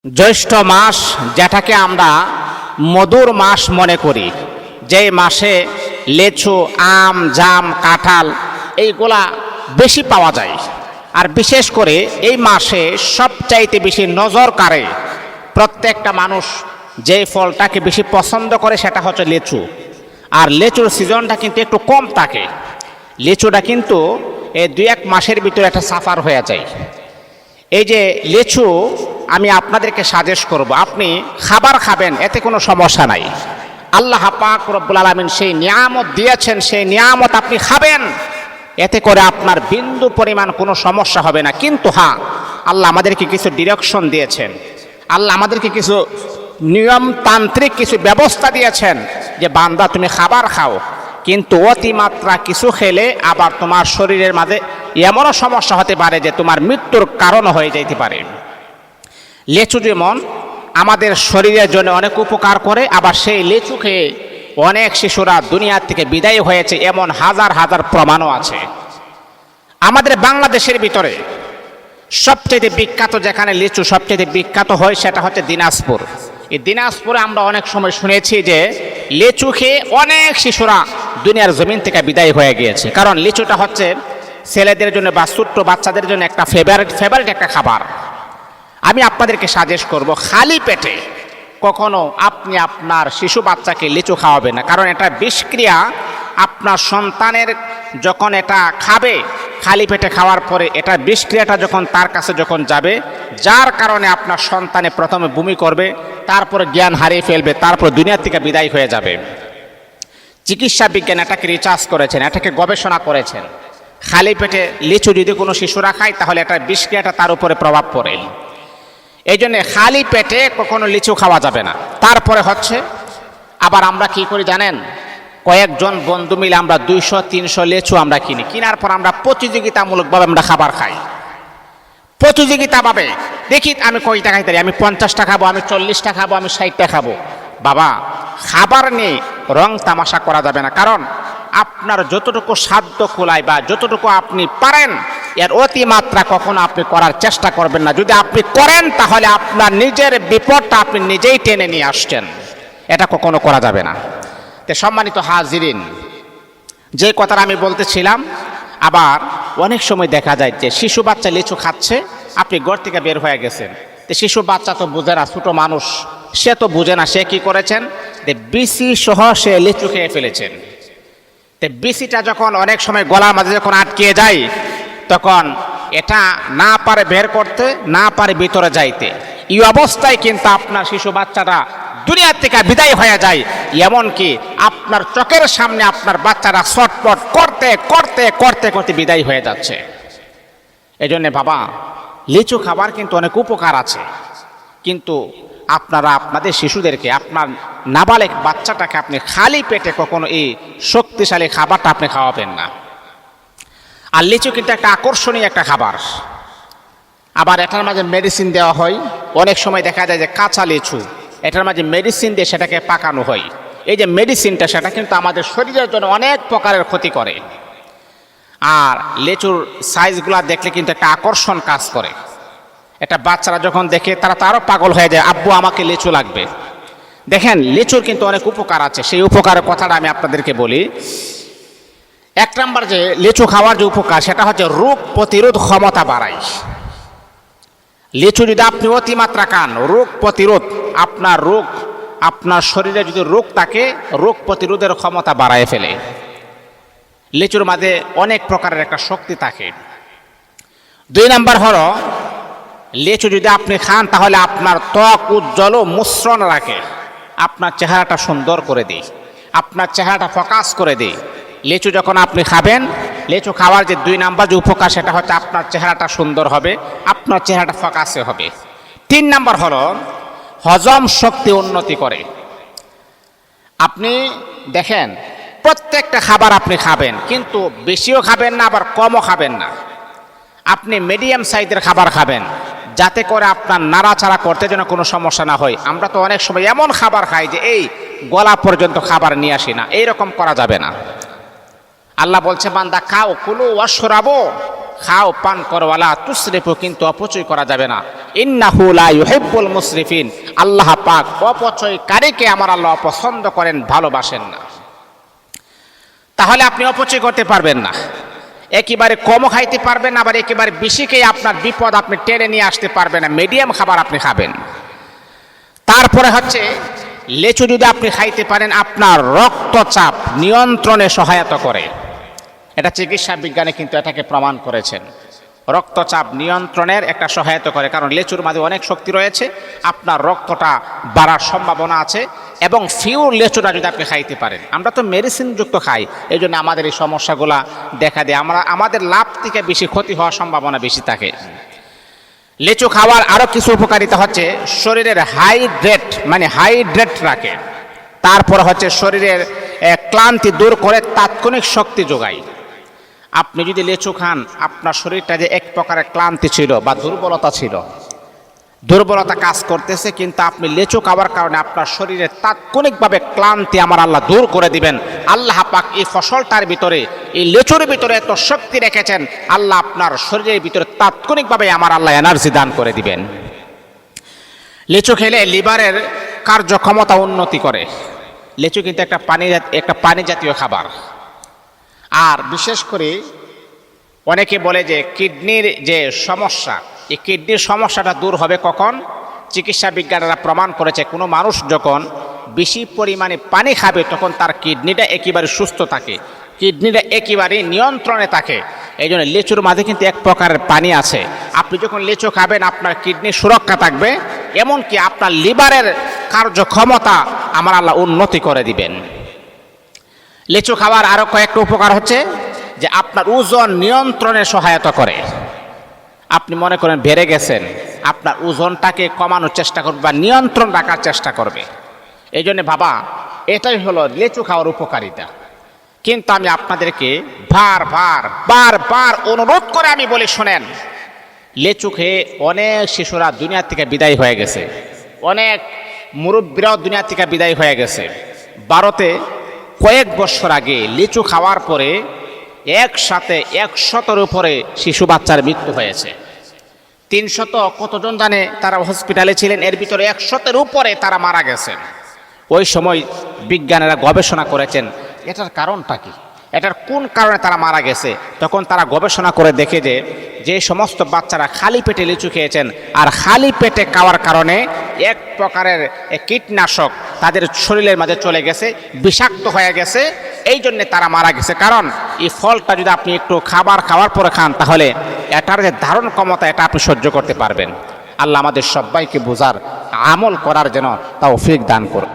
জ্যৈষ্ঠ মাস যেটাকে আমরা মধুর মাস মনে করি, যেই মাসে লেচু, আম, জাম, কাঁঠাল এইগুলা বেশি পাওয়া যায়। আর বিশেষ করে এই মাসে সবচাইতে বেশি নজর কাড়ে, প্রত্যেকটা মানুষ যে ফলটাকে বেশি পছন্দ করে সেটা হচ্ছে লেচু। আর লেচুর সিজনটা কিন্তু একটু কম থাকে, লিচুটা কিন্তু এই 2-1 মাসের ভিতরে একটা সাফার হয়ে যায়। এই যে লিচু আমি আপনাদেরকে সাজেস্ট করব, আপনি খাবার খাবেন, এতে কোনো সমস্যা নাই। আল্লাহ পাক রব্বুল আলামিন সেই নিয়ামত দিয়েছেন, সেই নিয়ামত আপনি খাবেন, এতে করে আপনার বিন্দু পরিমাণ কোনো সমস্যা হবে না। কিন্তু হ্যাঁ, আল্লাহ আমাদেরকে কিছু ডিরেকশন দিয়েছেন, আল্লাহ আমাদেরকে কিছু নিয়মতান্ত্রিক কিছু ব্যবস্থা দিয়েছেন যে বান্দা তুমি খাবার খাও, কিন্তু অতিমাত্রা কিছু খেলে আবার তোমার শরীরের মাঝে এমনও সমস্যা হতে পারে যে তোমার মৃত্যুর কারণ হয়ে যেতে পারে। লেচু যেমন আমাদের শরীরের জন্য অনেক উপকার করে, আবার সেই লেচু খেয়ে অনেক শিশুরা দুনিয়ার থেকে বিদায় হয়েছে, এমন হাজার হাজার প্রমাণও আছে। আমাদের বাংলাদেশের ভিতরে সবচেয়ে বিখ্যাত, যেখানে লিচু সবচেয়ে বিখ্যাত হয়, সেটা হচ্ছে দিনাজপুর। এই দিনাজপুরে আমরা অনেক সময় শুনেছি যে লিচু খেয়ে অনেক শিশুরা দুনিয়ার জমিন থেকে বিদায় হয়ে গিয়েছে, কারণ লিচুটা হচ্ছে ছেলেদের জন্য বা ছোট্ট বাচ্চাদের জন্য একটা ফেভারিট একটা খাবার। আমি আপনাদেরকে সাজেস্ট করব, খালি পেটে কখনো আপনি আপনার শিশু বাচ্চাকে লিচু খাওয়াবেন না, কারণ এটা বিষক্রিয়া। আপনার সন্তানের যখন এটা খাবে, খালি পেটে খাওয়ার পরে এটা বিষক্রিয়াটা যখন তার কাছে যখন যাবে, যার কারণে আপনার সন্তানে প্রথমে বমি করবে, তারপরে জ্ঞান হারিয়ে ফেলবে, তারপর দুনিয়া থেকে বিদায় হয়ে যাবে। চিকিৎসা বিজ্ঞান এটাকে রিসার্চ করেছেন, এটাকে গবেষণা করেছেন। খালি পেটে লিচু যদি কোনো শিশুরা খায়, তাহলে এটা বিষক্রিয়াটা তার উপরে প্রভাব পড়ে। এই জন্যে খালি পেটে কখনো লিচু খাওয়া যাবে না। তারপরে হচ্ছে আবার আমরা কি করি জানেন, কয়েকজন বন্ধু মিলে আমরা 200-300 লিচু আমরা কিনি, কেনার পর আমরা প্রতিযোগিতামূলকভাবে আমরা খাবার খাই। প্রতিযোগিতাভাবে দেখি আমি কয়টা খাইতে পারি, আমি 50টা খাবো, আমি 40টা খাবো, আমি 60টা খাবো। বাবা, খাবার নিয়ে রং তামাশা করা যাবে না, কারণ আপনার যতটুকু সাধ্য কুলায় বা যতটুকু আপনি পারেন, এর অতিমাত্রা কখনো আপনি করার চেষ্টা করবেন না। যদি আপনি করেন, তাহলে আপনার নিজের বিপদটা আপনি নিজেই টেনে নিয়ে আসছেন, এটা কখনো করা যাবে না। তো সম্মানিত হাজিরিন, যে কথাটা আমি বলতেছিলাম, আবার অনেক সময় দেখা যায় যে শিশু বাচ্চা লিচু খাচ্ছে, আপনি ঘর থেকে বের হয়ে গেছেন, তো শিশু বাচ্চা তো বুঝে না, ছোটো মানুষ, সে তো বুঝে না, সে কি করেছেন যে বিসি সহ সে লিচু খেয়ে ফেলেছেন। তো বিসিটা যখন অনেক সময় গলার মাঝে যখন আটকে যায়, তখন এটা না পারে বের করতে, না পারে ভিতরে যাইতে, এই অবস্থায় কিন্তু আপনার শিশু বাচ্চাটা দুনিয়া থেকে বিদায় হয়ে যায়। এমনকি আপনার চোখের সামনে আপনার বাচ্চারা ছটফট করতে করতে করতে করতে বিদায় হয়ে যাচ্ছে। এই জন্যে বাবা, লিচু খাবার কিন্তু অনেক উপকার আছে, কিন্তু আপনারা আপনাদের শিশুদেরকে, আপনার নাবালেক বাচ্চাটাকে আপনি খালি পেটে কখনো এই শক্তিশালী খাবারটা আপনি খাওয়াবেন না। আর লিচু কিন্তু একটা আকর্ষণীয় একটা খাবার, আবার এটার মাঝে মেডিসিন দেওয়া হয়। অনেক সময় দেখা যায় যে কাঁচা লিচু, এটার মাঝে মেডিসিন দিয়ে সেটাকে পাকানো হয়। এই যে মেডিসিনটা, সেটা কিন্তু আমাদের শরীরের জন্য অনেক প্রকারের ক্ষতি করে। আর লিচুর সাইজগুলো দেখলে কিন্তু একটা আকর্ষণ কাজ করে, এটা বাচ্চারা যখন দেখে তারা তো আরও পাগল হয়ে যায়, আব্বু আমাকে লিচু লাগবে। দেখেন, লিচুর কিন্তু অনেক উপকার আছে, সেই উপকারের কথাটা আমি আপনাদেরকে বলি। 1 নাম্বার যে লিচু খাওয়ার যে উপকার, সেটা হচ্ছে রোগ প্রতিরোধ ক্ষমতা বাড়ায়। লিচু যদি আপনি অতিমাত্রা খান, রোগ প্রতিরোধ, আপনার শরীরে যদি রোগ থাকে, রোগ প্রতিরোধের ক্ষমতা বাড়ায় ফেলে। লিচুর মাঝে অনেক প্রকারের একটা শক্তি থাকে। 2 নাম্বার হলো, লিচু যদি আপনি খান, তাহলে আপনার ত্বক উজ্জ্বল ও মসৃণ রাখে, আপনার চেহারাটা সুন্দর করে দেয়, আপনার চেহারাটা ফোকাস করে দেয়। লিচু যখন আপনি খাবেন, লিচু খাওয়ার যে 2 নাম্বার যে উপকার, সেটা হচ্ছে আপনার চেহারাটা সুন্দর হবে, আপনার চেহারাটা ফোকাসে হবে। 3 নাম্বার হলো হজম শক্তি উন্নতি করে। আপনি দেখেন, প্রত্যেকটা খাবার আপনি খাবেন, কিন্তু বেশিও খাবেন না, আবার কমও খাবেন না। আপনি মিডিয়াম সাইজের খাবার খাবেন, যাতে করে আপনার নাড়াচাড়া করতে যেন কোনো সমস্যা না হয়। আমরা তো অনেক সময় এমন খাবার খাই যে এই গলা পর্যন্ত খাবার নিয়ে আসি না, এইরকম করা যাবে না। আল্লাহ বলছে, বান্দা খাও, কুলু ওয়াশরাবু, খাও পান করো, ওয়ালা তুসরিফু, কিন্তু অপচয় করা যাবে না। ইন্নাহু লা ইউহিব্বুল মুসরিফিন, আল্লাহ পাক অপচয়কারীকে আমার আল্লাহ অপছন্দ করেন, ভালোবাসেন না। তাহলে আপনি অপচয় করতে পারবেন না, একেবারে কমও খাইতে পারবেন না, আবার একেবারে বেশিকেই আপনার বিপদ আপনি টেনে নিয়ে আসতে পারবেন না, মিডিয়াম খাবার আপনি খাবেন। তারপরে হচ্ছে লেচু যদি আপনি খাইতে পারেন, আপনার রক্তচাপ নিয়ন্ত্রণে সহায়তা করে। এটা চিকিৎসা বিজ্ঞানে কিন্তু এটাকে প্রমাণ করেছেন, রক্তচাপ নিয়ন্ত্রণের একটা সহায়তা করে, কারণ লেচুর মাঝে অনেক শক্তি রয়েছে, আপনার রক্তটা বাড়ার সম্ভাবনা আছে। এবং ফিউর লেচুটা যদি আপনি খাইতে পারেন, আমরা তো মেডিসিনযুক্ত খাই, এই জন্য আমাদের এই সমস্যাগুলা দেখা দেয়, আমাদের লাভ থেকে বেশি ক্ষতি হওয়ার সম্ভাবনা বেশি থাকে। লেচু খাওয়ার আরও কিছু উপকারিতা হচ্ছে, শরীরের হাইড্রেট রাখে। তারপর হচ্ছে শরীরের ক্লান্তি দূর করে, তাৎক্ষণিক শক্তি যোগায়। আপনি যদি লেচু খান, আপনার শরীরটা যে এক প্রকারের ক্লান্তি ছিল বা দুর্বলতা কাজ করতেছে, কিন্তু আপনি লেচু খাওয়ার কারণে আপনার শরীরে তাৎক্ষণিকভাবে ক্লান্তি আমার আল্লাহ দূর করে দিবেন। আল্লাহ পাক এই ফসলটার ভিতরে, এই লেচুর ভিতরে এত শক্তি রেখেছেন, আল্লাহ আপনার শরীরের ভিতরে তাৎক্ষণিকভাবে আমার আল্লাহ এনার্জি দান করে দিবেন। লেচু খেলে লিভারের কার্যক্ষমতা উন্নতি করে। লেচু কিন্তু একটা পানি জাতীয় খাবার। আর বিশেষ করে অনেকে বলে যে কিডনির যে সমস্যা, এই কিডনির সমস্যাটা দূর হবে কখন? চিকিৎসা বিজ্ঞানীরা প্রমাণ করেছে, কোনো মানুষ যখন বেশি পরিমাণে পানি খাবে তখন তার কিডনিটা একেবারে সুস্থ থাকে, কিডনিটা একেবারে নিয়ন্ত্রণে থাকে। এই জন্য লেচুর মাঝে কিন্তু এক প্রকারের পানি আছে। আপনি যখন লেচু খাবেন, আপনার কিডনি সুরক্ষা থাকবে, এমনকি আপনার লিভারের কার্যক্ষমতা আমার আল্লাহ উন্নতি করে দিবেন। লেচু খাওয়ার আরও কয়েকটা উপকার হচ্ছে যে আপনার ওজন নিয়ন্ত্রণে সহায়তা করে। আপনি মনে করেন বেড়ে গেছেন, আপনার ওজনটাকে কমানোর চেষ্টা করবে বা নিয়ন্ত্রণ রাখার চেষ্টা করবে। এই জন্য বাবা, এটাই হলো লেচু খাওয়ার উপকারিতা। কিন্তু আমি আপনাদেরকে বারবার অনুরোধ করে আমি বলি, শোনেন, লেচু খেয়ে অনেক শিশুরা দুনিয়া থেকে বিদায় হয়ে গেছে, অনেক মুরব্বীরাও দুনিয়া থেকে বিদায় হয়ে গেছে। ভারতে কয়েক বছর আগে লিচু খাওয়ার পরে একসাথে 100-এর উপরে শিশু বাচ্চার মৃত্যু হয়েছে। 300 কতজন জানে তারা হসপিটালে ছিলেন, এর ভিতরে 100-এর উপরে তারা মারা গেছেন। ওই সময় বিজ্ঞানীরা গবেষণা করেছেন এটার কারণটা কি, এটার কোন কারণে তারা মারা গেছে। তখন তারা গবেষণা করে দেখে যে সমস্ত বাচ্চারা খালি পেটে লিচু খেয়েছেন, আর খালি পেটে খাওয়ার কারণে এক প্রকারের কীটনাশক তাদের শরীরের মাঝে চলে গেছে, বিষাক্ত হয়ে গেছে, এই জন্যে তারা মারা গেছে। কারণ এই ফলটা যদি আপনি একটু খাওয়ার পরে খান, তাহলে এটার যে ধারণ ক্ষমতা এটা আপনি সহ্য করতে পারবেন। আল্লাহ আমাদের সবাইকে বোঝার, আমল করার যেন তৌফিক দান করুন।